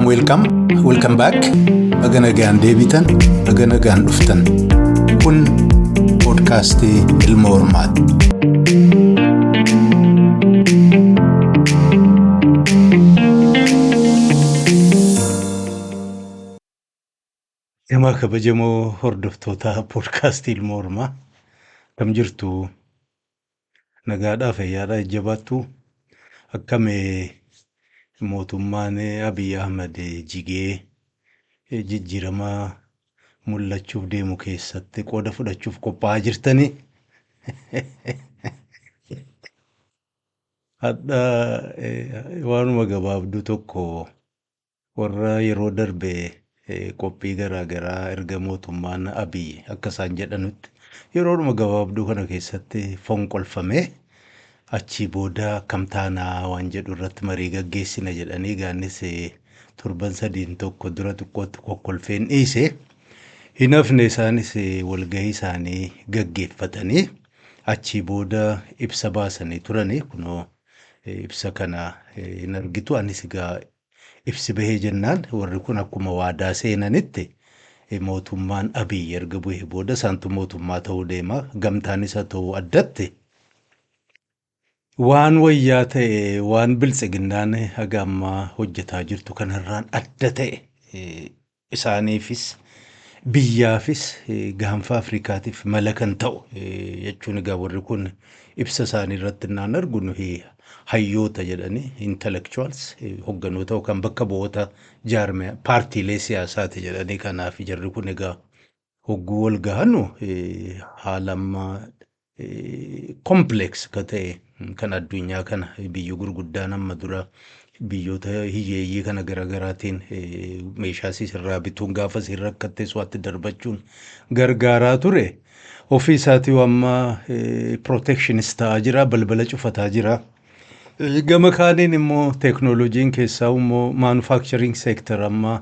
Welcome back. Baganagaan deebitan, baganagaan dhuftan. Kun podcastii Ilma Hormaati. Yamaa kabajamoo hordoftoota podcastii Ilma Hormaa kam jirtu nagaadhaa fayyaadhaa jabaattu akkamee mootummaan Abiy Ahmed jigee jijjiiramaa mul'achuuf deemu keessatti qooda fudhachuuf qophaa'aa jirtanii hadda waanuma gabaabduu tokko warra yeroo darbe qophii garaa erga mootummaan Abiy akka isaan jedhanutti yeroodhuma gabaabduu kana keessatti fonqolfame achi booda kamtaanaa waan jedhu irratti marii gaggeessina jedhanii gaannis torban sadiin tokko dura xiqqootti kokkolfeen dhiise hin hafne isaanis walgahii isaanii gaggeeffatanii achi booda ibsa baasanii turanii kunoo ibsa kana hin argitu anis egaa ibsi bahee jennaan warri kun akkuma waadaa seenanitti mootummaan Abiy erga bu'ee booda saantu mootummaa ta'uu deema gamtaanis haa ta'u addatti waan wayyaa ta'e waan biltsiginnaan haga ammaa hojjetaa jirtu kanarraan adda ta'e isaaniifis biyyaafis gaanfa Afrikaatiif mala kan ta'u jechuun egaa warri kun ibsa isaanii irratti naan argu nuyi hayyoota jedhanii intellectuals hogganoota yookaan bakka bu'oota jaarmiyaa paartiilee siyaasaati jedhanii kanaaf jarri kun egaa hogguu wal gahannu haala ammaa complex ka ta'e kan addunyaa kana biyya gurguddaan amma dura biyyoota hiyyeeyyii kana garaagaraatiin meeshaa sirraa bituun gaafa sirra akkattee su'aatti darbachuun gargaaraa ture ofii isaatii amma protectionist ta'aa jira balbala cufataa jira gama kaaniin immoo teknooloojiin keessaa immoo manufacturing sector amma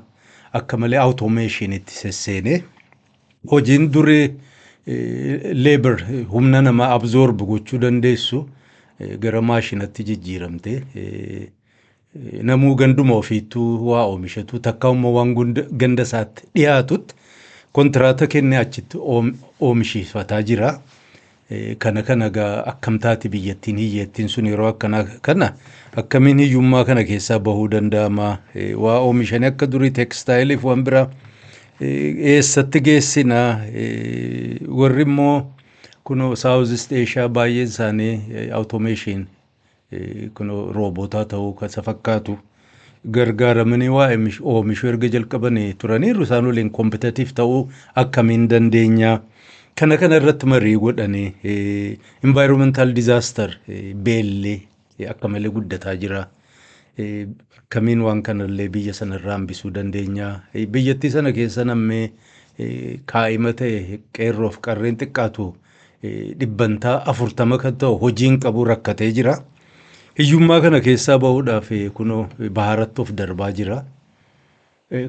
akka malee automation itti sesseene hojiin durii labor humna namaa absorb gochuu dandeessu gara maashinatti jijjiiramte namuu ganduma ofiitu waa oomishatu takka immoo waan ganda isaatti dhiyaatutti kontraata kennee achitti oomishifataa jira kana gaa akkamtaati biyyattiin hiyyeettiin sun yeroo akkana kana akkamiin hiyyummaa kana keessaa bahuu danda'ama waa oomishanii akka durii tekstaayiliif waan biraa eessatti geessina warri immoo kunoo South East Asia baay'een isaanii automation kunoo roobootaa ta'uu kan fakkaatu gargaaramanii waa oomishuu erga jalqabanii turaniiru isaan waliin competitive ta'uu akkamiin dandeenya kana irratti marii godhanii environmental disaster beelli akka malee guddataa jira akkamiin waan kanallee biyya sanarraa hambisuu dandeenya biyyattii sana keessa nammee kaa'ima ta'e qeerroof qarreen xiqqaatu dhibbantaa 40 kan ta'u hojiin qabu rakkatee jira hiyyummaa kana keessaa bahuudhaaf kunoo baharatti of darbaa jira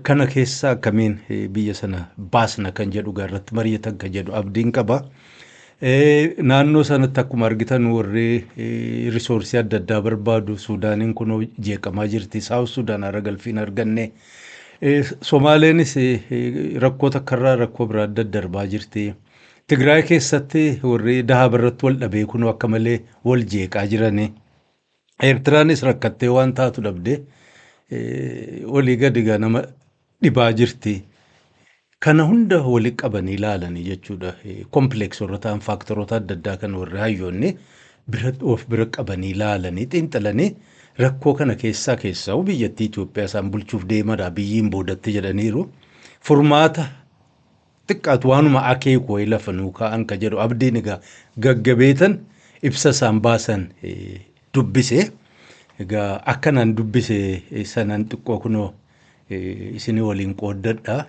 kana keessaa akkamiin biyya sana baasna kan jedhu gaarratti mari'atan kan jedhu abdiin qaba naannoo sanatti akkuma argitan warri risoorsii adda addaa barbaadu Suudaaniin kunoo jeeqamaa jirti Saawus Suudaan ara galfiin arganne Somaaleenis rakkoota karraa rakkoo biraa adda darbaa jirti Tigraay keessatti warri dahaa barratti wal dhabee kunoo akka malee wal jeeqaa jirani Eertiraanis rakkattee waan taatu dhabde walii gadigaa nama dhibaa jirti kana hunda walitti qabanii ilaalanii jechuudha complex warra ta'an faaktaroota adda addaa kan warri hayyoonni bira qabanii ilaalanii xiinxalanii rakkoo kana keessaa biyyattii Itoophiyaa isaan bulchuuf deemadha biyyiin boodatti jedhaniiru furmaata xiqqaatu waanuma akeekuu lafa nuu kaa'an ka jedhu abdiin egaa gaggabeetan ibsa isaan baasan dubbise egaa akkanaan dubbise sanaan xiqqoo kunoo isinii waliin qooddadha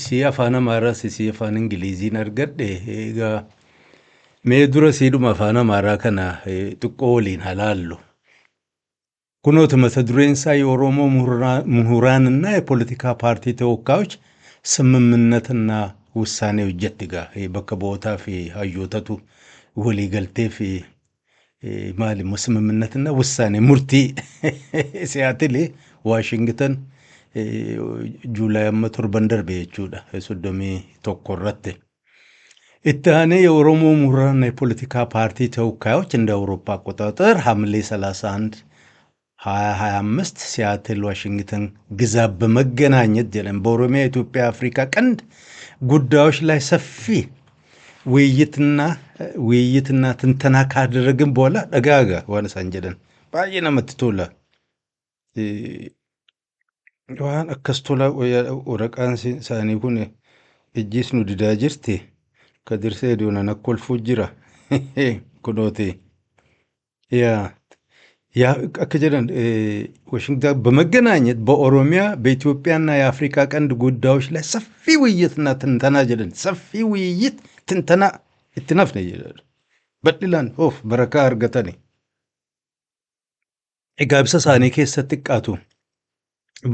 isii afaan Amaaraas isii afaan Ingiliziin argadhe egaa mee dura siidhuma afaan Amaaraa kana xiqqoo waliin halaallu kunoota mata dureensaa የኦሮሞ ምሁራንና የፖለቲካ ፓርቲ ተወካዮች ስምምነትና ውሳኔው ጀትጋ በከቦታ ፊ አዮተቱ ወሊ ገልቴ ፊ ማሊ ስምምነትና ውሳኔ ሙርቲ ሲያትሊ ዋሽንግተን Juulaay amma torban darbe jechuudha 31 itti aanee የኦሮሞ ምሁራንና የፖለቲካ ፓርቲ ተወካዮች እንደ አውሮፓ አቆጣጠር ሐምሌ 31 2025 ሲያትል ዋሽንግተን ግዛት በመገናኘት ጀለን በኦሮሚያ ኢትዮጵያ አፍሪካ ቀንድ ጉዳዮች ላይ ሰፊ ውይይትና ትንተና ካደረግን በኋላ ደጋጋ ዋነሳን ጀለን ባየና መትቶላ waan akkas tola waraqaan isaanii kun ijjiis nu didaa jirti kadirsee doonan akka kolfuu jira kunooti ያ akka jedhan ዋሽንግተን በመገናኘት በኦሮሚያ በኢትዮጵያና የአፍሪካ ቀንድ ጉዳዮች ላይ ሰፊ ውይይትና ትንተና ጀለን ሰፊ ውይይት ትንተና እትነፍ ነው ይላል በድላን ኦፍ በረካ አርገተኒ ኢጋብሰ ሳኔ keessatti ቃቱ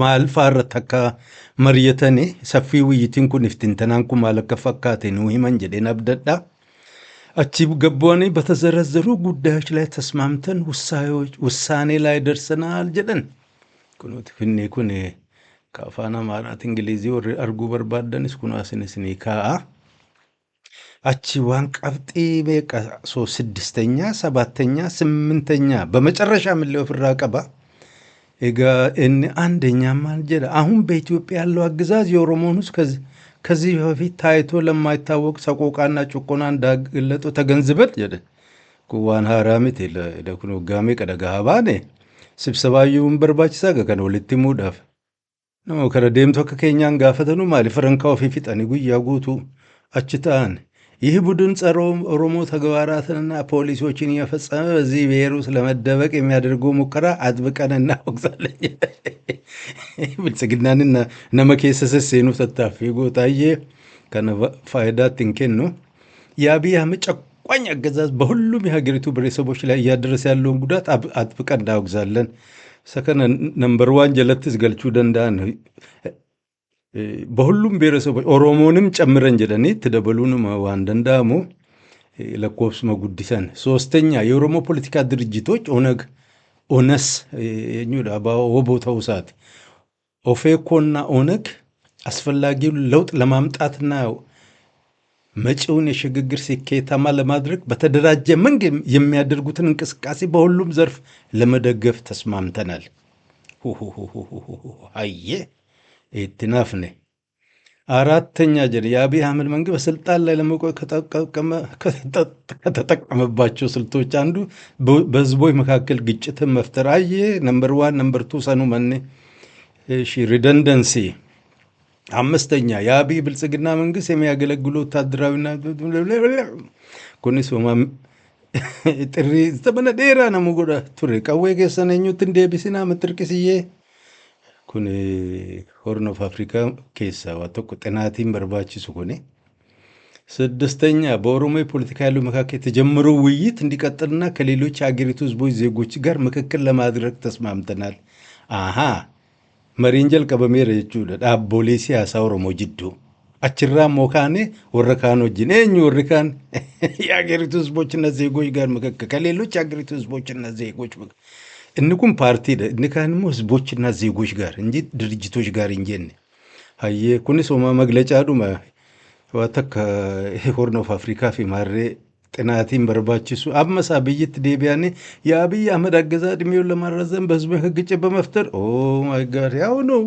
maal faarratti akka mari'atanii saffii wiyyitiin kun iftintanaan kun maal akka fakkaate nuu himan jedheen abdadha. Achi gabboonni በተዘረዘሩ ጉዳዮች ላይ ተስማምተን ውሳኔ ላይ ደርሰናል jedhan. Kunuuti finni kun ከአፋን አማራት እንግሊዝii warri arguu barbaaddanis kun asinis kaa'a. Achi waan qabxii meeqa 6ኛ 7ኛ 8ኛ በመጨረሻ ምን ofirraa qaba. እኔ አንደኛ ማን ጀለ አሁን በኢትዮጵያ ያለው አገዛዝ የኦሮሞን ውስጥ ከዚህ በፊት ታይቶ ለማይታወቅ ሰቆቃና ጭቆና እንዳገለጡ ተገንዝበን ጀለ ኩዋን ሐራሚት ለኩኖ ጋሜ ቀደጋባኔ ስብሰባዩን በርባችሳ ገከነ ወልቲ ሙዳፍ ነው ከረደምቶ ከኬኛን ጋፈተኑ ማሊ ፈረንካው ፊፊጣኒ ጉያ ጉቱ አችታን ይህ ቡድን ጸረ ኦሮሞ ተግባራትንና ፖሊሲዎችን እየፈጸመ በዚህ ብሔር ውስጥ ለመደበቅ የሚያደርገው ሙከራ አጥብቀን እናወግዛለን። ብልጽግናንና ነመኬሰሰሴኑ ተታፊ ጎታዬ ከነ ፋይዳትን ከኑ የአብይ አህመድ ጨቋኝ አገዛዝ በሁሉም የሀገሪቱ ብሔረሰቦች ላይ እያደረሰ ያለውን ጉዳት አጥብቀን እናወግዛለን። ሰከነ ነምበር 1 ጀለትስ ገልቹ ደንዳን በሁሉም ብሔረሰቦች ኦሮሞንም ጨምረን ጀለኒ ተደበሉንም ዋን ደንዳሙ ለኮብስ መጉዲሰን 3ኛ የኦሮሞ ፖለቲካ ድርጅቶች ኦነስ የኙዳ በቦታው ሰዓት ኦፌኮና ኦነግ አስፈላጊውን ለውጥ ለማምጣትና መጪውን የሽግግር ስኬታማ ለማድረግ በተደራጀ መንገድ የሚያደርጉትን እንቅስቃሴ በሁሉም ዘርፍ ለመደገፍ ተስማምተናል። አየ ኢትናፍኔ 4ኛ ጀለ የአብይ አህመድ መንግስት በስልጣን ላይ ለመቆየት ከተጠቀመባቸው ስልቶች አንዱ በህዝቦች መካከል ግጭትን መፍጠር። አየ ነምበር 1 ነምበር 2 ሰኑ ማኔ ሪደንደንሲ። 5ኛ የአብይ ብልጽግና መንግስት የሚያገለግሉ ወታደራዊና ኩኒስ ወማ ጥሪ ዘመነ ዴራ ነው ጎዳ ቱሪ ቀዌ ከሰነኙት እንደቢስና መጥርቅስዬ kun Horn of Africa keessa waa tokko xinaatiin barbaachisu kuni 6ኛ በኦሮሞ ፖለቲካ ያለው መካከል የተጀመረው ውይይት እንዲቀጥልና ከሌሎች ሀገሪቱ ህዝቦች ዜጎች ጋር ምክክር ለማድረግ ተስማምተናል። መሪንጀል ቀበሜረ ጀቹudha dhaabbolee siyaasaa Oromoo jidduu achirraa ሞካኔ ወረካኖጅን እኙ ወርካን የሀገሪቱ ህዝቦችና ዜጎች ጋር ምክክር ከሌሎች ሀገሪቱ ህዝቦችና ዜጎች እንኩን ፓርቲ እንካንሞ ህዝቦችና ዜጎች ጋር እንጂ ድርጅቶች ጋር እንጀን አየ ኩንስ ወማ መግለጫ ዱማ ወተከ ሆርን ኦፍ አፍሪካ ፊማሬ ጥናቲን በርባችሱ አመሳ ብይት ዴቢያኔ የአብይ አህመድ አገዛዝ እድሜውን ለማራዘም በህዝብ ህግጭ በመፍጠር ኦ ማይ ጋድ ያው ነው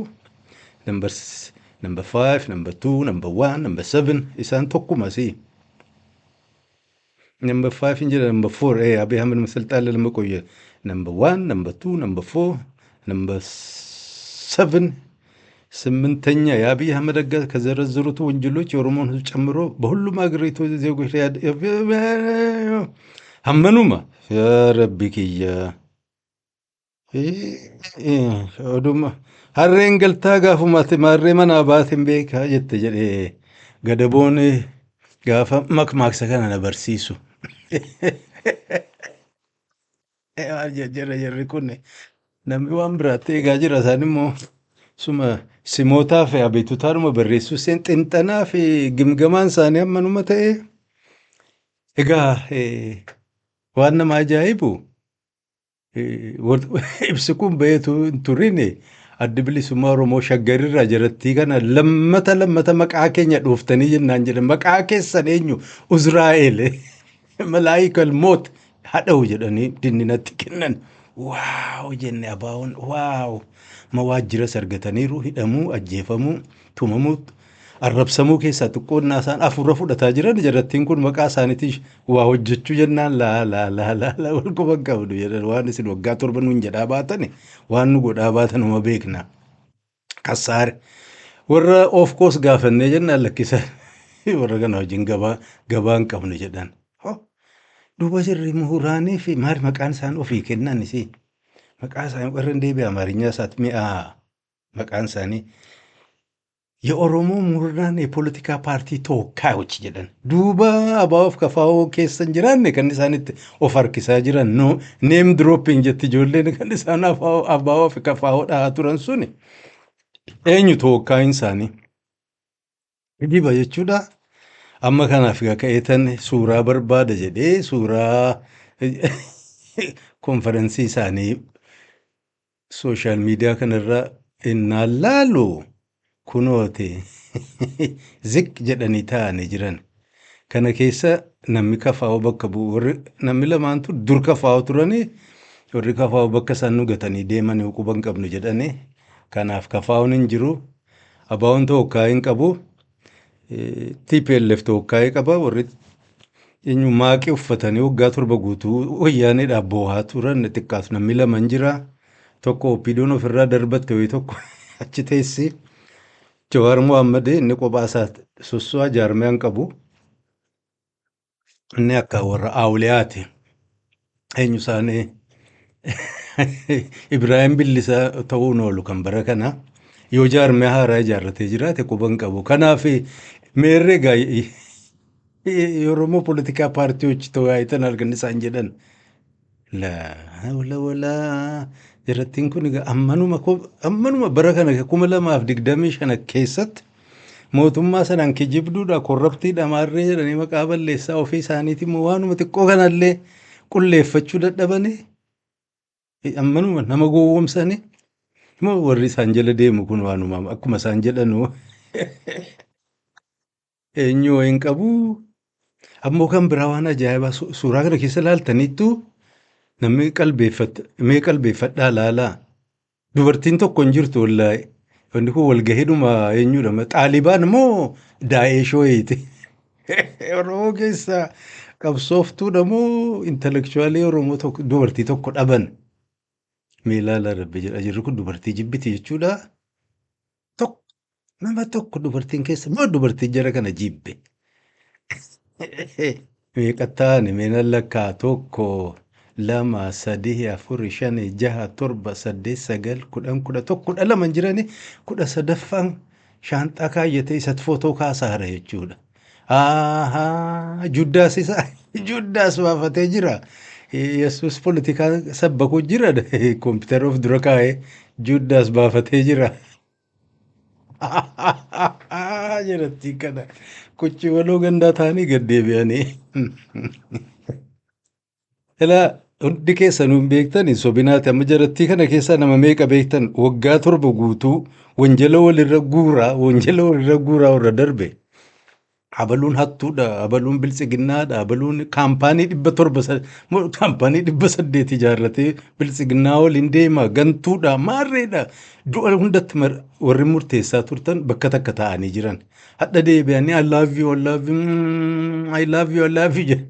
ነምበር 5 ነምበር 2 ነምበር 1 ነምበር 7 ኢሳን ተኩማሲ ነምበር 5 እንጂ ነምበር 4 አብይ አህመድ መስልጣን ለመቆየ ነምበር 1 ነምበር 2 ነምበር 4 ነምበር 7 8ኛ የአብይ አህመድ አገዛዝ ከዘረዘሩት ወንጀሎች የኦሮሞን ህዝብ ጨምሮ በሁሉም አገሪቱ ዜጎች ላይ አመኑማ ያረቢክያ ኦዱማ ሀሬን ገልታ ጋፉማት ማሬ መና ባትን ቤካ ጀተ ጀዴ ገደቦን ጋፋ መክማክሰ ከነ ነበርሲሱ ጀረ ኩን namni waan biraatti eegaa jira isaan immoo suma simootaa fi abeetutaadhuma barreessuu seen xinxanaa fi gimgamaan isaanii ammanuma ta'e egaa waan nama ajaa'ibu ibsi kun baheetu hin turin adda bilisummaa Oromoo shaggarirraa jiratti kana lammata maqaa keenya dhooftanii jennaan jedhan maqaa keessan eenyu Uzraa'eel malaayikal moot hadha'u jedhanii dinninatti kennan. Waaw jenne abaawoon waaw ma waajjiras argataniiru hidhamuu ajjeefamuu tumamuu arrabsamuu keessaa xiqqoonnaa isaan afurra fudhataa jiran jarattiin kun maqaa isaaniitii waa hojjechuu jennaan laa wal quban qabdu jedhan waan isin waggaa torba nuun jedhaa baatani waan nu godhaa baatanuma beekna. Kassaare warra of koos gaafannee jennaan lakkisan warra kana wajjin gabaan qabnu jedhan. Duuba jirri muhuraanii fi maal maqaan isaan ofii kennan isii maqaa isaanii warra deebi'ee amaarinyaa isaatti mi'aa maqaan isaanii የኦሮሞ ምሁራን የፖለቲካ ፓርቲ ተወካዮች jedhan duuba abaa'oof kafaa'oo keessan jiraanne kan isaanitti of harkisaa jiran no neem dropping jetti ijoolleen kan isaan abaa'oof kafaa'oo dhahaa turan suni eenyu tookkaayin isaanii dhiba jechuudha. Amma kanaaf ka'eetan suuraa barbaada jedhee suuraa konferensii isaanii sooshaal miidiyaa kanarra innaan laalu kunoote zik jedhanii taa'anii jiran. Kana keessa namni kafaa'oo bakka bu'u warri namni lamaantu dur kafaa'oo turanii warri kafaa'oo bakka isaan nu gatanii deemanii quban qabnu jedhanii kanaaf kafaa'oon hin jiru abaa'oon tookkaa hin qabu. TPLF tookkaa'ee qaba warri eenyu maaqii uffatanii waggaa torba guutuu wayyaaniidhaaf boohaa turan xiqqaas namni lama hin jira. Tokko oppiidoon ofirraa darbatte wayii tokko achi teessi. Jawaar Mohaammed inni kophaa isaa Sossoo jaarmiyaan qabu. Inni akka warra Awuliyaati. Eenyu isaanii Ibraahim Billisaa ta'uun oolu kan bara kana. Yoo jaarmiyaa haaraa ijaarratee jiraate quban qabu. Kanaaf meerreegaa Oromoo poolitikaa paartiiwwan tawaayitan argan isaan jedhan. Walaa jarattiin kun ammanuma bara kana 2025 keessatti mootummaa sanaan kijibduudha korraptiidha maarree jedhanii maqaa balleessaa ofii isaaniitii immoo waanuma xiqqoo kanallee qulleeffachuu dadhabanii ammanuma nama gowwoomsanii immoo warri isaan jala deemu kun waanuma akkuma isaan jedhanu eenyu hin qabu. Ammoo kan biraa waan ajaa'ibaa suuraa kana keessa laaltaniittu namni qalbeeffadhaa laalaa dubartiin tokko hin jirtu wallaahi wanti kun walgaheedhuma eenyudha xaalibaan moo daa'eshooyeeti Oromoo keessaa qabsooftuudha moo intelekchuwaalii Oromoo dubartii tokko dhaban meelaala rabbi jedha jirri kun dubartii jibbiti jechuudha. Nama tokko dubartiin keessa moo dubartii jara kana jibbe meeqattaani meena lakkaa tokko 2 3 4 5 6 7 8 9 10 11 12 jirani 13ffaan shaanxaa kaayyatee isatti footoo kaasaara jechuudha. Juddaas baafatee jira. Yesuus poolitikaa sabbakuu jira kompiitara of dura kaa'ee Juddaas baafatee jira. Jiratti kana kuchi waloo gandaa ta'anii gad deebi'anii. Ilaa hundi keessanuu hin beektan sobinaati amma jarattii kana keessaa nama meeqa beektan waggaa torba guutuu wanjala walirra guuraa warra darbe. Abaluun hattuudha, abaluun biltsiginnaadha, abaluun kaampaanii 800 ijaarratee biltsiginnaa waliin deema gantuudha maarreedha. Du'a hundatti warri murteessaa turtan bakka takka taa'anii jiran. Hadha deebi'anii I love you jedhu.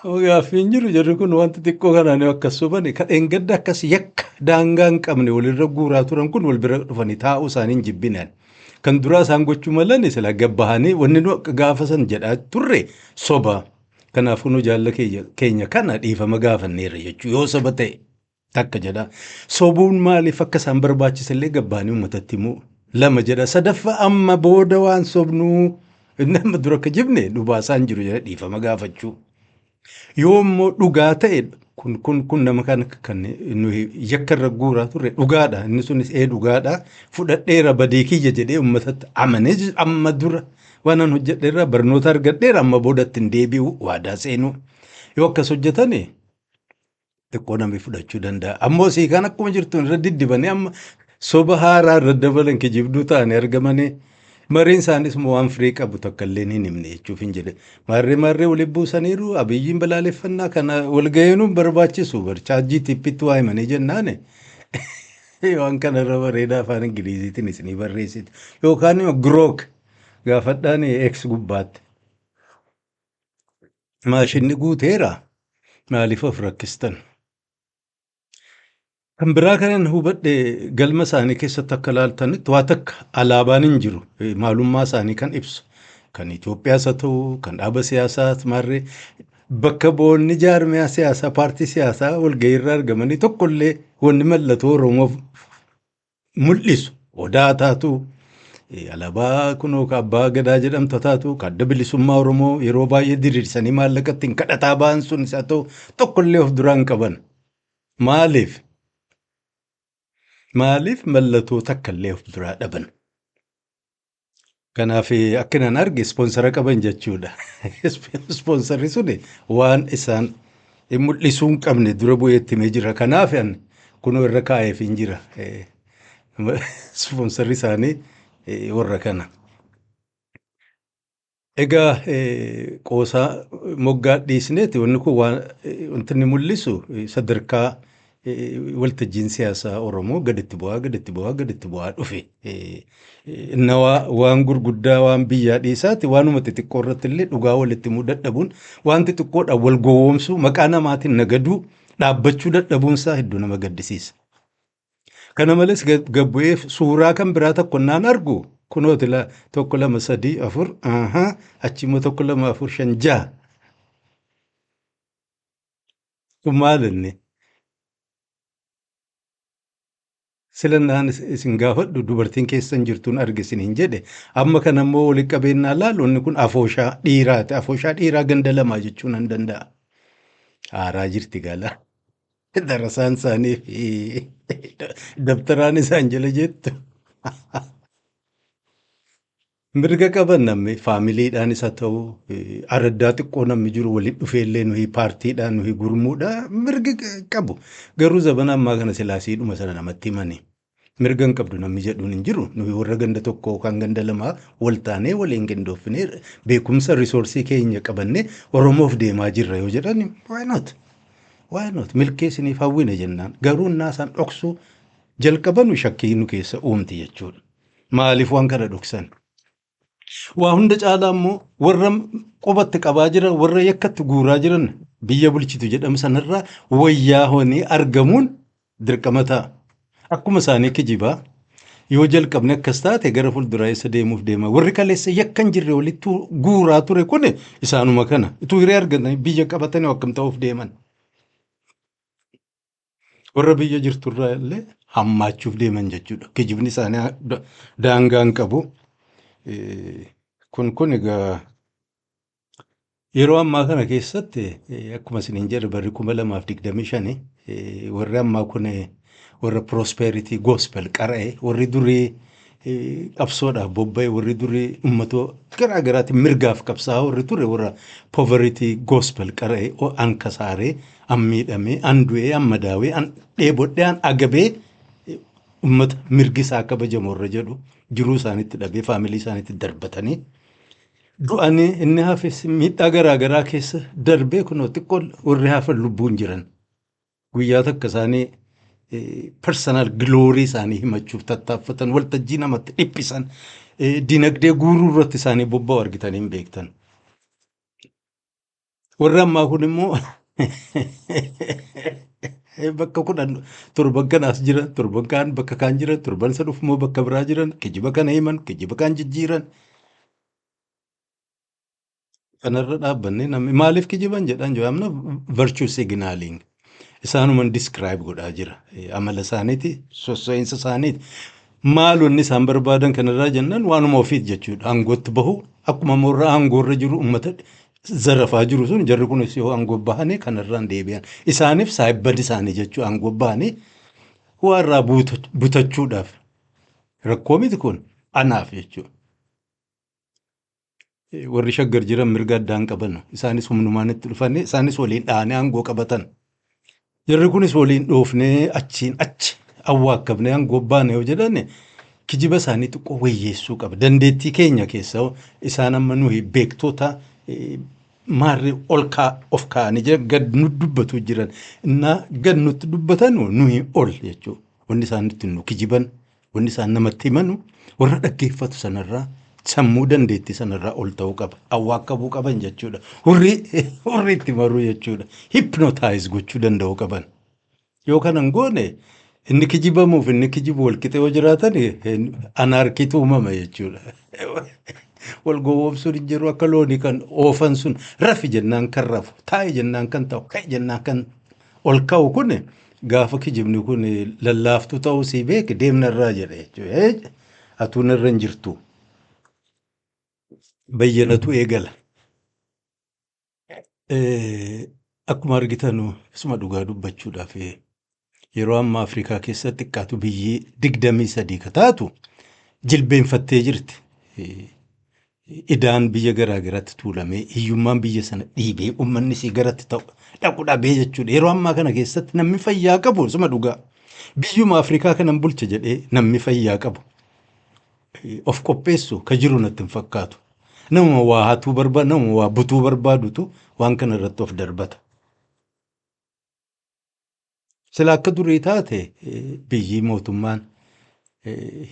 Gaaffiin jiru jarri kun wanti xiqqoo kanaan akkas sobani kadheen gadda akkas yakka daangaa hin qabne walirra guuraa turan kun wal bira dhufanii taa'uu isaanii hin jibbinaan. Kan duraa isaan gochuu malan sila gabbahanii wanni nu gaafa san jedhaa turre soba. Kanaafuu nu jaalla keenya kana dhiifama gaafanneerra jechuu yoo soba ta'e takka jedha. Sobuun maaliif akka isaan barbaachisallee gabbahanii uummatatti immoo 2 jedha. Sadaffaa amma booda waan sobnuu nama dura akka jibne nu baasaan jiru jedha dhiifama gaafachuu. Yoo immoo dhugaa ta'e kun nama kan nuyi yakkarra guuraa turre dhugaadha. Inni sunis dhugaadha. Fudhadheera badii kiyya jedhee uummatatti amanee amma dura waan an hojjedheerra barnoota argadheera amma boodatti hin deebi'u waadaa seenuu. Yoo akkas hojjetane xiqqoo namni fudhachuu danda'a. Ammoo sii kan akkuma jirtu irra diddibanii amma soba haaraa irra dabalan kijibduu ta'anii argamanii mariin isaanis immoo waan firii qabu takka illee hin himne jechuuf hin jedhe. Maarree waliin buusaniiru abiyyiin balaaleffannaa kana walga'iinuun barbaachisu barchaajii tippitti waa himanii jennaane. Waan kanarra bareedaa afaan Ingiliziitiin isinii barreessite yookaan immoo girook gaafadhaan eeks gubbaatti. Maashinni guuteera maaliif of rakkistan? Kan biraa kanan hubadhe galma isaanii keessatti akka ilaaltanitti waa takka alaabaan hin jiru maalummaa isaanii kan ibsu kan Itoophiyaas haa ta'u kan dhaaba siyaasaas maarree bakka boonni jaarmiyaa siyaasaa paartii siyaasaa walga'iirra argamanii tokkollee wanni mallattoo Oromoof mul'isu odaa taatu alaabaa kunoo abbaa gadaa jedhamtu taatu kan adda bilisummaa Oromoo yeroo baay'ee diriirsanii maallaqatti hin kadhataa ba'an sun isa ta'u tokkollee of duraan qaban maaliif? Maaliif mallattoo takka illee of duraa dhaban? Kanaaf akkanaan arge ispoonsara qaban jechuudha. Ispoonsarri suni waan isaan mul'isuu hin qabne dura bu'eetti himee jira. Kanaaf kunoo irra kaa'eef hin jira. Ispoonsarri isaanii warra kana. Egaa qoosaa moggaa dhiisneeti wanni kun wanti inni mul'isu sadarkaa waltajjiin siyaasaa Oromoo gaditti bu'aa dhufe. Waan gurguddaa waan biyyaa dhiisaati waanuma xixiqqoo irratti illee dhugaa walitti himuu dadhabuun waan xixiqqoodhaan wal gowwoomsuu maqaa namaatiin nagaduu dhaabbachuu dadhabuunsaa hedduu nama gaddisiisa. Kana malees gabbu'ee suuraa kan biraa tokko naan argu kunooti 1 2 3 4 achimmoo 1 2 4 5 6 kun maal inni? Silannaan isin gaafadhu dubartiin keessan jirtuun argisin hin jedhe amma kana immoo walitti qabeenyaa laalu inni kun afooshaa dhiiraati. Afooshaa dhiiraa ganda lamaa jechuun nan danda'a. Aaraa jirti gala. Darasaan isaanii fi dabtaraan isaan jala jettu. Mirga qaban namni faamiliidhaanis haa ta'u araddaa xiqqoo namni jiru walitti dhufeellee nuyi paartiidhaan nuyi gurmuudhaan mirga qabu. Garuu zabana ammaa kana silaasiidhuma sana namatti himanii. Mirga hin qabdu namni jedhuun hin jiru. Nuyi warra ganda tokkoo kan ganda lamaa wal taanee waliin qindoofnee beekumsa risoorsii keenya qabannee Oromoof deemaa jirra yoo jedhan why not? Milkeessiniif hawwina jennaan. Garuu naasaan dhoksuu jalqabanu shakkii nu keessa uumti jechuudha. Maaliif waan kana dhoksan? Waa hunda caalaa immoo warra qubatti qabaa jiran warra yakkatti guuraa jiran biyya bulchitu jedhamu sanarraa wayyaa honii argamuun dirqama ta'a. Akkuma isaanii kijibaa yoo jalqabne akkas taate gara fuulduraa isa deemuuf deema. Warri kaleessa yakka hin jirre walitti guuraa ture kun isaanuma kana. Utuu hiree argatanii biyya qabatanii akkam ta'uuf deeman. Warra biyya jirturraa illee hammaachuuf deeman jechuudha. Kijibni isaanii daangaa hin qabu. Kun egaa yeroo ammaa kana keessatti akkuma isiniin jedhe barri 2025 warri ammaa kun warra prosperity gospel qara'e warri durii qabsoodhaaf bobba'e warri durii uummatoo garaa garaatiin mirgaaf qabsaa'aa warri ture warra poverty gospel qara'e an kasaaree an miidhamee an du'ee an madaawee an dheebodhee an agabee uummata mirgi isaa kabajamu warra jedhu jiruu isaaniitti dhabee faamilii isaaniitti darbatanii du'anii inni hafes miidhaa garaa garaa keessa darbee kunoo xiqqoo warri hafan lubbuun jiran guyyaa takka isaanii personal gloorii isaanii himachuuf tattaaffatan waltajjii namatti dhiphisan dinagdee guuruu irratti isaanii bobba'u argitanii hin beektan. Warri ammaa kun immoo bakka 17 kan as jiran 7 kan bakka kaan jiran 7 isa dhufu immoo bakka biraa jiran kijiba kana himan kijiba kan jijjiiran. Kanarra dhaabbanne namni maaliif kijiban jedhan jawaamna virtue signaling isaanuman describe godhaa jira amala isaaniiti soso'insa isaaniiti maalonni isaan barbaadan kanarraa jennaan waanuma ofiit jechuudha aangootti bahu akkuma morra aangoorra jiru uummata zarafaa jiru sun jarri kunis yoo aangoo bahanii kanarraan deebi'an isaaniif saayibbad isaanii jechuu aangoo bahanii warraa butachuudhaaf rakkoo miti kun anaaf jechuudha. Warri shaggar jiran mirga addaan qaban isaanis humnumaan itti dhufanii isaanis waliin dhaanii aangoo qabatan Jarri kunis waliin dhoofnee achiin achi awwaakkabnee hanga baane yoo jedhani kijiba isaanii xiqqoo wayyeessuu qaba. Dandeettii keenya keessaa isaan amma nuyi beektoota maarri of kaa'anii jiran gad nu dubbatu jiran. Innaa gad nutti dubbatan nuyi ol jechuudha. Wanni isaan nutti nu kijiban, wanni isaan namatti himanu warra dhaggeeffatu sanarraa sammuu dandeettii sanarraa ol ta'uu qaba. Awwaakkabuu qaban jechuudha. Hurrii itti maruu jechuudha. Hipnotaayiz gochuu danda'uu qaban. Yoo kanan goone inni kijibamuuf inni kijibu walqixa yoo jiraatan anaarkiitu uumama jechuudha. Wal gowwoomsuun hin jiru akka loonii kan oofan sun rafi jennaan kan rafu, taa'i jennaan kan ta'u, ka'e jennaan kan ol ka'u kun gaafa kijibni kun lallaaftuu ta'uu sii beeki deemnarraa jedha jechuudha. Atuun irra hin jirtu. Bayyanatu eegala. Akkuma argitan isuma dhugaa dubbachuudhaaf yeroo ammaa Afrikaa keessatti xiqqaatu biyyi 23 ka taatu jilbeenfattee jirti. Idaan biyya garaa garaatti tuulamee hiyyummaan biyya sana dhiibee uummanni sii garatti ta'u dhaqu dhabee jechuudha. Yeroo ammaa kana keessatti namni fayyaa qabu isuma dhugaa. Biyyuma Afrikaa kanan bulcha jedhee namni fayyaa qabu of qopheessu ka jiru natti hin fakkaatu. Nama waa hatuu barbaadu, nama waa butuu barbaadutu waan kana irratti of darbata. Sila akka durii taate biyyi mootummaan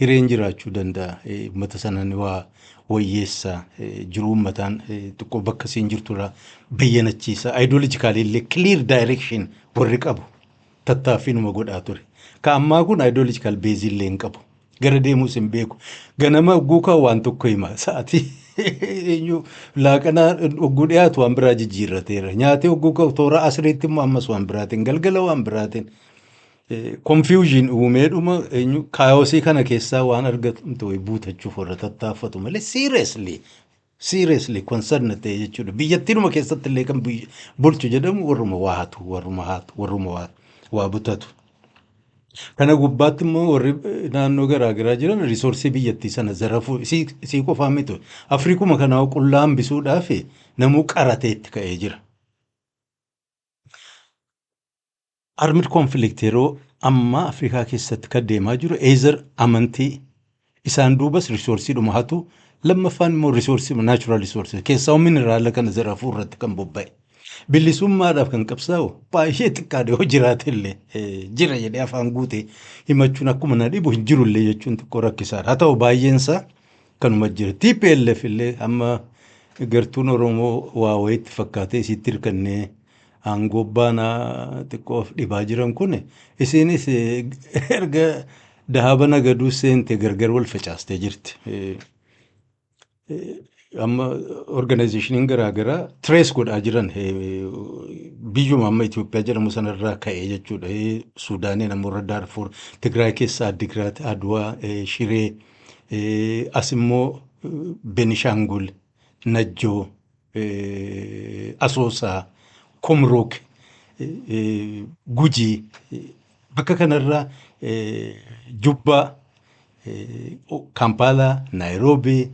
hireen jiraachuu danda'a. Uummata sanaan waa wayyeessaa jiru uummataan xiqqoo bakka siin jirturraa bayyanachiisa. Ideologically illee clear direction warri qabu tattaaffiinuma godhaa ture. Ka ammaa kun ideological base illee hin qabu. Gara deemuus hin beeku. Ganama guukaa waan tokko hima sa'aatii. Laaqanaa ogguu dhiyaatu waan biraa jijjiirrateera. Nyaatee ogguu ka'u toora asirratti immoo ammas waan biraatiin galgala waan biraatiin confusion uumeedhuma kaayosii kana keessaa waan argatamtu buutachuuf warra tattaaffatu malee seriously concern ta'e jechuudha. Biyyattiinuma keessatti illee kan bulchu jedhamu warruma waa hatu warruma waa butatu. Kana gubbaatti immoo warri naannoo garaa garaa jiran risoorsii biyyattii sana zarafuu sii qofaa miti. Afrikuma kanaa qullaa hambisuudhaaf namuu qaratee itti ka'ee jira. Armed conflict yeroo amma Afrikaa keessatti kan deemaa jiru eezer amantii isaan duubas risoorsiidhuma hatu lammaffaan immoo risoorsii natural resources keessaa mineraala kana zarafuu irratti kan bobba'e. Bilisummaadhaaf kan qabsaa'u baay'ee xiqqaadha yoo jiraate illee jira jedhee afaan guutee himachuun akkuma na dhibu hin jirullee jechuun xiqqoo rakkisaadha. Haa ta'u baay'eensaa kanuma jira. TPLF illee amma gartuun Oromoo waa wayiitti fakkaatee isitti hirkannee aangoo baanaa xiqqoof dhibaa jiran kun isiinis erga dahaba nagaduu seente gargar wal facaastee jirti. Amma organizationin garaa garaa trace godhaa jiran biyyuma amma Itoophiyaa jedhamu sanarraa ka'ee jechuudha. Suudaaniin ammoo Daarfuur, Tigraay keessaa Addigiraat, Adwaa, Shiree, as immoo Benishangul, Najjoo, Asoosaa, Komrook, Gujii bakka kanarraa Jubbaa, Kampaalaa, Naayiroobii,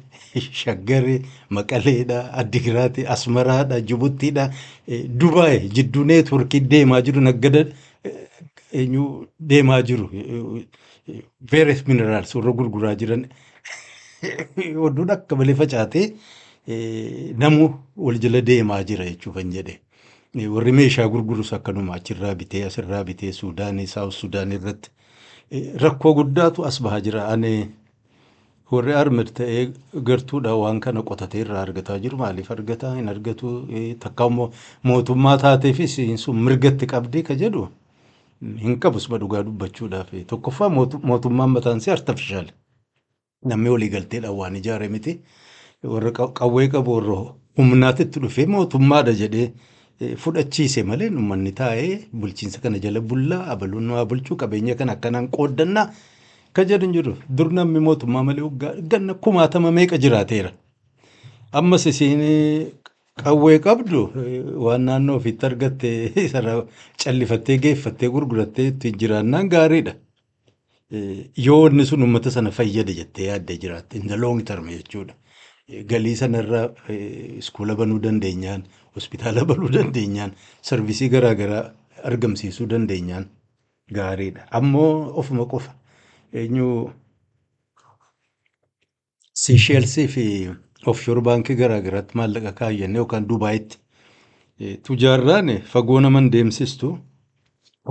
Shaggari, Maqaleedha, Addigiraati, Asmaraadha, Jibuttiidha, Dubaay jidduu neetworkii deemaa jiru naggada deemaa jiru. Various minerals warra gurguraa jiran oduun akka malee facaatee namuu wal jala deemaa jira jechuufan jedhe. Warri meeshaa gurgurus akkanuma achirraa bitee asirraa bitee Suudaanii, Saawus Suudaanii irratti rakkoo guddaatu as bahaa jira. Ani warri armed ta'ee gartuudha waan kana qotatee irraa argataa jiru. Maaliif argataa hin argatu takka mootummaa taateefis sun mirgatti qabdee ka jedhu hin qabus dhugaa dubbachuudhaaf. Tokkoffaa mootummaan mataansi artifishaal namni walii galteedhaan waan ijaare miti. Warra qawwee qabu warra humnaatitti dhufee mootummaadha jedhee fudhachiise malee uummanni taa'ee bulchiinsa kana jala bullaa abaluun waa bulchuu qabeenya kana akkanaan qooddannaa ka jedhan jiru. Dur namni mootummaa malee ganna 1000 meeqa jiraateera. Ammas isiin qawwee qabdu waan naannoo ofiitti argatte sana callifattee geeffattee gurgurattee ittiin jiraannaan gaariidha. Yoo inni sun uummata sana fayyada jettee yaaddee jiraatte in the long term jechuudha. Galii sanarraa iskuula banuu dandeenyaan, hospitaala banuu dandeenyaan, sarvisii garaa garaa argamsiisuu dandeenyaan gaariidha. Ammoo ofuma qofa eenyu Siisheelsii fi offshore baankii garaa garaatti maallaqa kaayyannee yookaan Dubaayitti tujaarraan fagoo naman deemsistu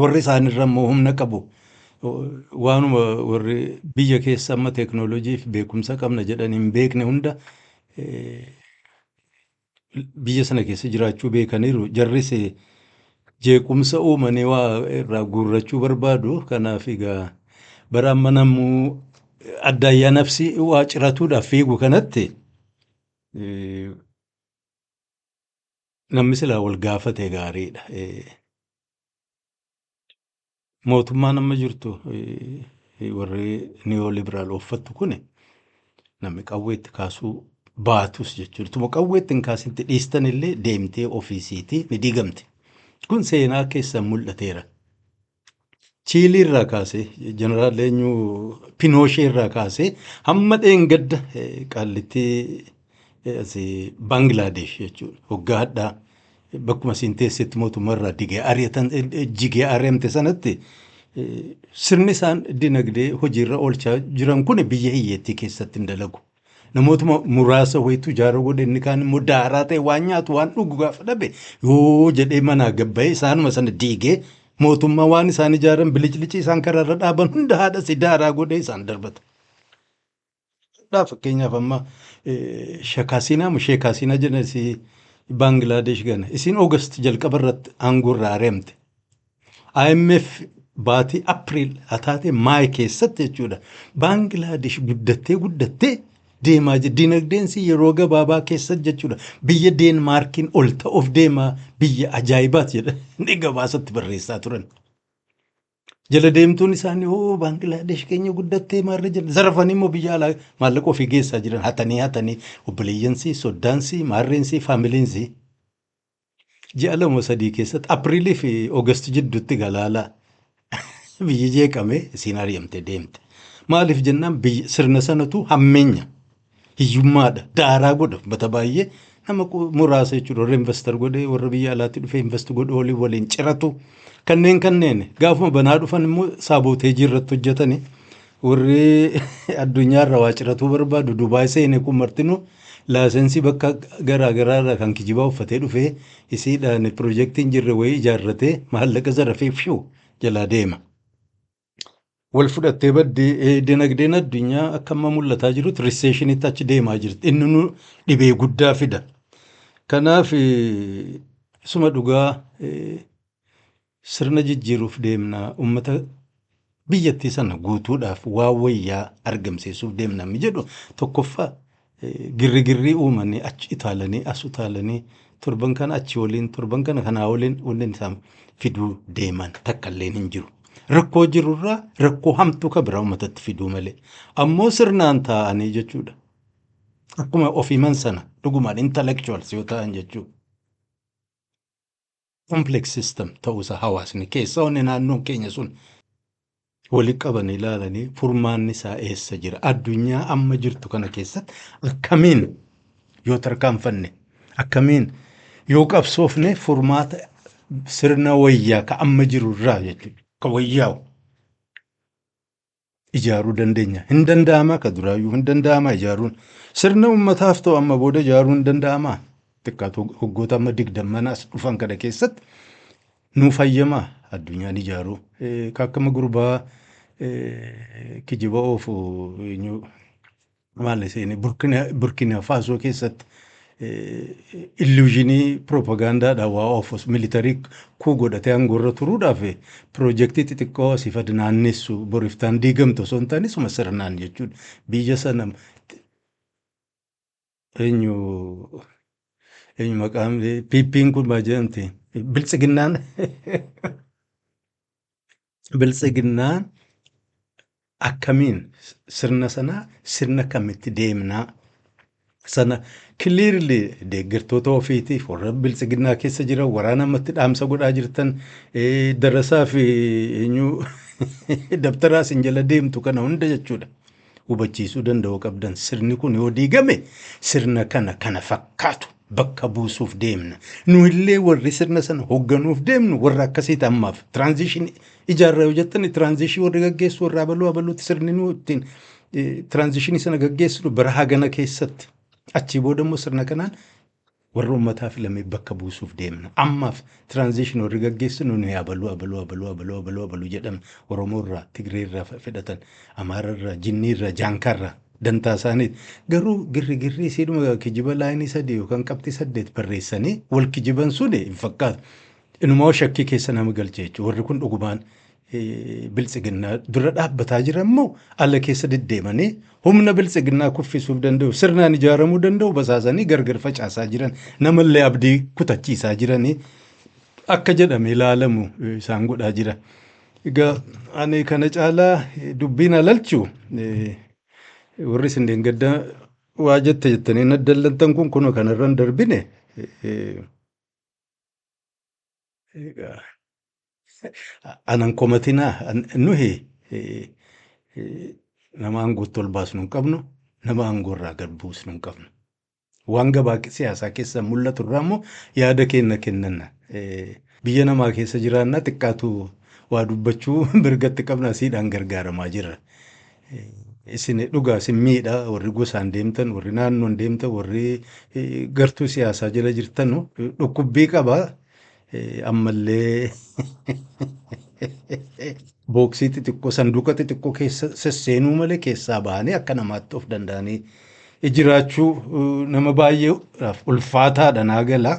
warri isaanirra immoo humna qabu waanuma warri biyya keessa amma teeknooloojii fi beekumsa qabna jedhan hin beekne hunda biyya sana keessa jiraachuu beekaniiru. Jarris jeequmsa uumanii waa irraa guurrachuu barbaadu. Kanaaf egaa bara amma namuu addaayyaa nafsi waa ciratuudhaaf fiigu kanatti namni silaa wal gaafate gaariidha. Mootummaan amma jirtu warri niyoolibiraal uffattu kun namni qawweetti kaasuu baatus jechuudha. Tuma qawweetti hin kaasinti dhiistan illee deemtee ofiisiitii ni diigamte. Kun seenaa keessan mul'ateera. Chiilii irraa kaasee jeneraal eenyu Pinooshee irraa kaasee hamma dheengadda qaallittii Baangilaadesh jechuudha. Hoggaa hadhaa bakkuma siin teessetti mootummaa irraa jigee ari'amte sanatti sirni isaan dinagdee hojiirra oolchaa jiran kun biyya hiyyeettii keessatti hin dalagu. Namootuma muraasa wayitu ijaara godhe inni kaan immoo daaraa ta'e waan nyaatu waan dhugu gaafa dhabe yoo jedhee manaa gabba'ee isaanuma sana diigee mootummaa waan isaan ijaaran biliclici isaan karaarra dhaaban hunda haadha si daaraa godhee isaan darbata. Fakkeenyaaf amma sheekaasiinaa jedhasi Baangilaadesh gana isin Oogast jalqaba irratti aangoo irraa ari'amte. IMF baatii Apiriil hataate Maay keessatti jechuudha. Baangilaadesh guddattee deemaa jirti. Dinagdeensi yeroo gabaabaa keessatti jechuudha. Biyya Deenmaarkiin ol ta'uuf deemaa biyya ajaa'ibaati jedha. Inni gabaasatti barreessaa turan. Jala deemtuun isaanii Baangilaadesh keenya guddattee maarra jira. Zarafanii immoo biyya alaa maallaqa ofii geessaa jiran hatanii obboleeyyansii, soddaansii, maarreensii, faamiliinsii. Ji'a 2-3 keessatti Apiriilii fi Oogast jidduutti galaalaa biyyi jeeqamee isiin ari'amte deemte. Maaliif jennaan sirna sanatu hammeenya. Hiyyummaadha. Daaraa godha. Bata baay'ee nama muraasa jechuudha. Warra investar godhee warra biyya alaatti dhufee invest godhe waliin ciratu. Kanneen gaafuma banaa dhufan immoo saabooteejii irratti hojjetani. Warri addunyaarra waa ciratuu barbaadu Dubaay seenee kun martinuu laasensii bakka garaa garaarraa kan kijibaa uffatee dhufee isiidhaan piroojeektiin jirre wayii ijaarratee maallaqa zarafee fiu jalaa deema. Wal fudhattee baddee dinagdeen addunyaa akka amma mul'ataa jirutti riseeshinitti achi deemaa jirti. Inni nu dhibee guddaa fida. Kanaaf isuma dhugaa sirna jijjiiruuf deemnaa uummata biyyattii sana guutuudhaaf waa wayyaa argamsiisuuf deemnaa mi jedhu tokkoffaa girrigirrii uumanii achi itaalanii as utaalanii torban kana achi waliin torban kana kanaa waliin waliin isaan fiduu deeman takkaalleen hin jiru. Rakkoo jirurraa rakkoo hamtuu ka biraa uummatatti fiduu malee. Ammoo sirnaan taa'anii jechuudha. Akkuma ofiiman sana dhugumaan intellectuals yoo ta'an jechuudha. Complex system ta'uusaa hawaasni keessa onni naannoon keenya sun waliin qabanii ilaalanii furmaanni isaa eessa jira. Addunyaa amma jirtu kana keessatti akkamiin yoo tarkaanfanne akkamiin yoo qabsoofne furmaata sirna wayyaa ka amma jirurraa jechuudha. Ka wayyaa'u ijaaruu dandeenya. Hin danda'amaa ka duraayyuu hin danda'amaa ijaaruun. Sirna uummataaf ta'u amma booda ijaaruu hin danda'amaa. Xiqqaatu hoggoota amma 20 as dhufan kana keessatti nu fayyamaa addunyaan ijaaruu. Akkama gurbaa kijiba oofu maal iseen Burkina Faso keessatti illuuzinii propagaandaadha waa oofus militarii kuu godhatee aangoorra turuudhaaf piroojeektii xixiqqoo asii fadi naannessu boriftaan diigamtu osoo hin taane suma sirnaan jechuudha. Biyya sana eenyu maqaan piippiin kun maal jedhamti biltsiginnaan akkamiin sirna sanaa sirna kamitti deemnaa sana clearly deeggartoota ofiitiif warra biltsiginnaa keessa jiran waraana ammatti dhaamsa godhaa jirtan darasaa fi eenyu dabtaraa isin jala deemtu kana hunda jechuudha. Hubachiisuu danda'uu qabdan sirni kun yoo diigame sirna kana fakkaatu bakka buusuuf deemna. Nu illee warri sirna sana hoogganuuf deemnu warra akkasiiti ammaaf. Tiraanzishinii ijaarraa yoo jettan tiraanzishinii warri gaggeessu warra abaluutti sirni nu ittiin tiraanzishinii sana gaggeessinu bara hagana keessatti. Achii booda immoo sirna kanaan warra uummataa filamee bakka buusuuf deemna. Ammaaf tiraanzishinii warri gaggeessinu nuyi abaluu jedhamna. Oromoo irraa, Tigree irraa fedhatan, Amaara irraa, Jinnii irraa, Jaankaa irraa dantaa isaaniiti. Garuu girri siidhuma kijiba laayinii sadii yookaan qabxii 8 barreessanii wal kijiban suni hin fakkaatu. Inumaa shakkii keessa nama galche jechuudha. Warri kun dhugumaan biltsiginnaa dura dhaabbataa jiran immoo ala keessa deddeemanii humna biltsiginnaa kuffisuuf danda'u sirnaan ijaaramuu danda'u basaasanii gargar facaasaa jiran namallee abdii kutachiisaa jiranii akka jedhame ilaalamu isaan godhaa jira. Egaa ani kana caalaa dubbiin alalchu warri isin gadda waa jettanii na dallantan kun kunoo kanarraan darbine anan komatinaa nuhi nama aangootti ol baasnu hin qabnu nama aangoorraa gad buusnu hin qabnu. Waan gabaa siyaasaa keessa mul'atu irraa immoo yaada keenya kennanna. Biyya namaa keessa jiraannaa xiqqaatu waa dubbachuu mirgatti qabna siidhaan gargaaramaa jirra. Isin dhugaa isin miidha warri gosaan deemtan warri naannoon deemtan warri gartuu siyaasaa jala jirtan dhukkubbii qabaa. Ammallee booksii xixiqqoo sanduuqa xixiqqoo keessa sesseenuu malee keessaa bahanii akka namaatti of danda'anii jiraachuu nama baay'ee ulfaataadha naa gala.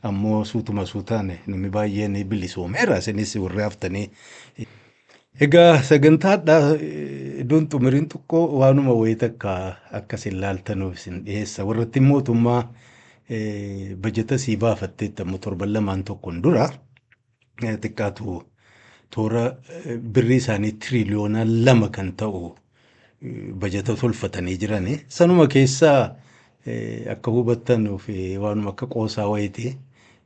Ammoo suutuma suutaan namni baay'een bilisoomeera isinis warri haftanii. Egaa sagantaadhaa iddoon xumuriin xiqqoo waanuma wayii takka akkasin laaltanuuf isin dhiyeessa. Warratti mootummaa bajeta sii baafatteetta immoo torban lamaan tokkoon dura xiqqaatu toora birrii isaanii tiriliyoona 2 kan ta'u bajeta tolfatanii jirani. Sanuma keessaa akka hubattanuuf waanuma akka qoosaa wayiiti.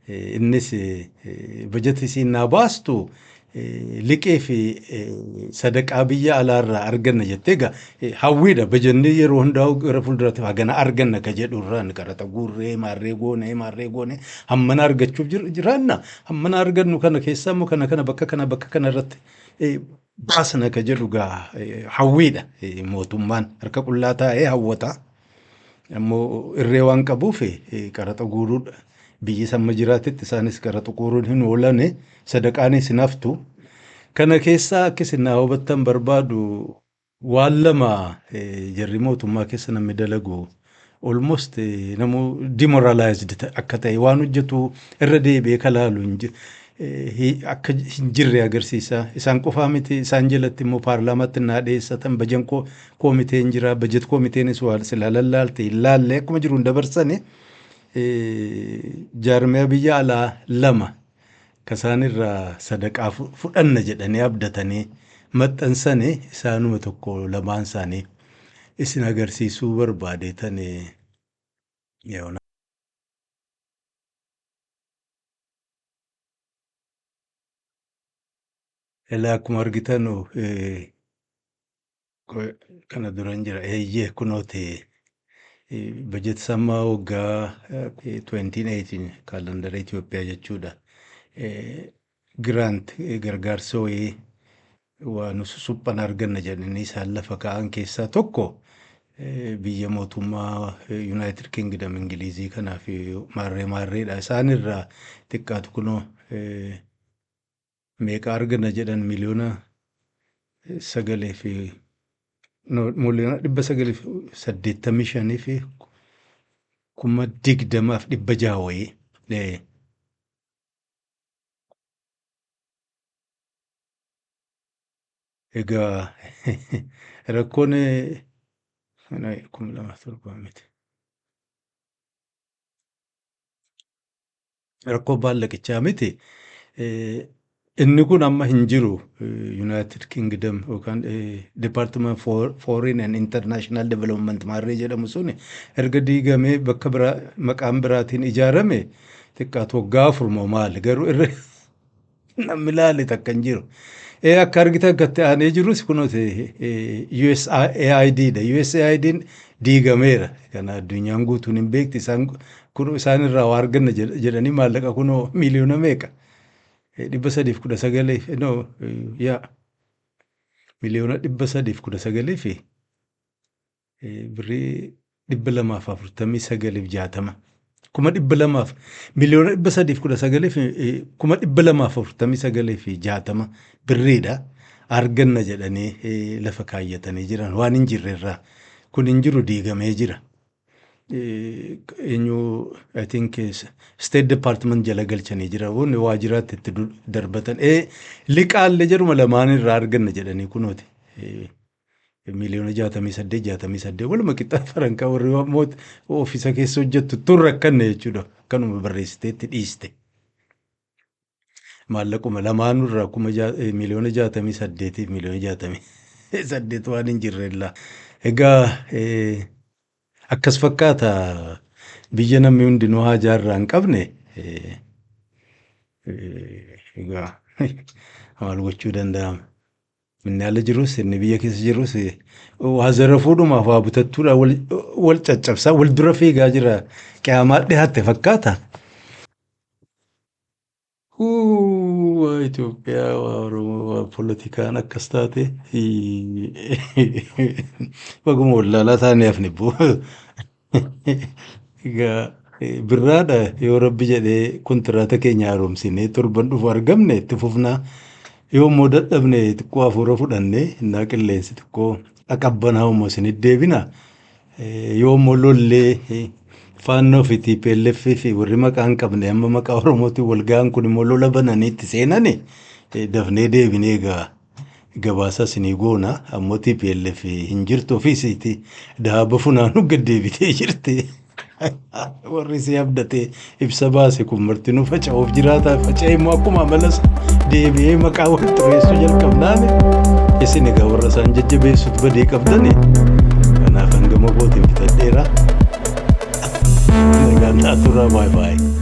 Innis bajeti isiin naa baastu liqee fi sadaqaa biyya alaarraa arganna jettee egaa hawwiidha bajanni yeroo hundaa'u gara fuulduraatti hagana arganna ka jedhurraan qaraxa guurree maarree goone hammana argachuuf jiraanna hammana argannu kana keessaa immoo kana bakka kana irratti baasna ka jedhu gaa hawwiidha mootummaan harka qullaa taa'ee hawwata ammoo irree waan qabuuf qaraxa guuruudha. Biyyi samma jiraatetti isaanis qaraxa guuruun hin oolane sadaqaanis hin haftu. Kana keessaa akka isin naa hubattan barbaadu waan lama jarri mootummaa keessa namni dalagu almost namu demoralized akka ta'e waan hojjetu irra deebi'ee kalaalu akka hin jirre agarsiisa. Isaan qofaa miti isaan jalatti immoo paarlaamaatti naa dhiyeessatan bajan koomiteen jira bajet koomiteenis waan sila lallaalte ilaalle akkuma jiru hin dabarsane. Jaarmiyaa biyya alaa 2 kasaanirraa sadaqaa fudhanna jedhanii abdatanii maxxansanii isaanuma tokko lamaan isaanii isin agarsiisuu barbaadeetan ilaa akkuma argitan kana duran jira eeyyee kunooti. Bajet sammaa waggaa 2018 kaalandara Itoophiyaa jechuudha. Giraant gargaarsa wayii waan suphan arganna jedhanii isaan lafa kaa'an keessaa tokko biyya mootummaa Yuunaayitid Kingdom Ingilizii kanaaf maarreedha. Isaanirraa xiqqaatu kunoo meeqa arganna jedhan miliyoona 9 fi miliyoona 985 fi 20,600 wayii. Egaa rakkoon 2007 miti. Rakkoo baallaqichaa miti. Inni kun amma hin jiru United Kingdom yookaan Department for Foreign and International Development maarree jedhamu sun erga diigamee bakka biraa maqaan biraatiin ijaarame xiqqaatu waggaa 4 maali garuu irra namni ilaale takka hin jiru. Akka argitan akkatti aanee jirus kunuuti USAID dha. USAID'n diigameera. Kana addunyaan guutuun hin beekti. Isaan kun isaan irraa waa arganna jedhanii maallaqa kunoo miliyoona meeqa 319 no yaa miliyoona 319 fi birrii 249 kuma 200 miliyoona 319 fi kuma 249 fi 60 birriidha arganna jedhanii lafa kaayyatanii jiran waan hin jirrerraa kun hin jiru diigamee jira. I think State Department jala galchanii jira wanni waajjiraatti itti darbatan liqaallee jedhuma lamaan irraa arganna jedhanii kunooti miliyoona 68 waluma qixxaa farankaa warri ofiisa keessa hojjettu tun rakkanne jechuudha kanuma barreessiteetti dhiiste maallaquma lamaanurraa miliyoona 68 fi miliyoona 68 waan hin jirrellaa egaa akkas fakkaata biyya namni hundinuu haajaarraa hin qabne egaa maal gochuu danda'ama. Inni ala jirus inni biyya keessa jirus waa zarafuudhumaaf waa butattuudha wal caccabsaa wal dura fiigaa jira qiyaamaa dhiyaatte fakkaata. Waa Itoophiyaa waa Oromoo waa poolitikaan akkas taate baguma wallaalaa taanee hafne egaa birraadha yoo rabbi jedhee kuntiraata keenya haaromsinee torban dhufu argamne itti fufnaa. Yoo immoo dadhabne xiqqoo hafuura fudhannee innaa qilleensi xiqqoo qabbanaa immoo isin deebina. Yoo immoo lollee faannoo fi TPLF fi warri maqaa hin qabne amma maqaa Oromootiin wal ga'an kun immoo lola bananii itti seenani dafnee deebinee egaa gabaasa isinii goona ammoo TPLF hin jirtu ofiisiiti daaba funaanuu gad deebitee jirti. Warri si abdatee ibsa baase kun martinuu faca'uuf jiraata faca'ee immoo akkuma amalas deebi'ee maqaa wal xureessuu jalqabnaani isin egaa warra isaan jajjabeessutu badee qabdani kanaaf hangama kootiin bitadheera nagaan taaturaa baay'ee.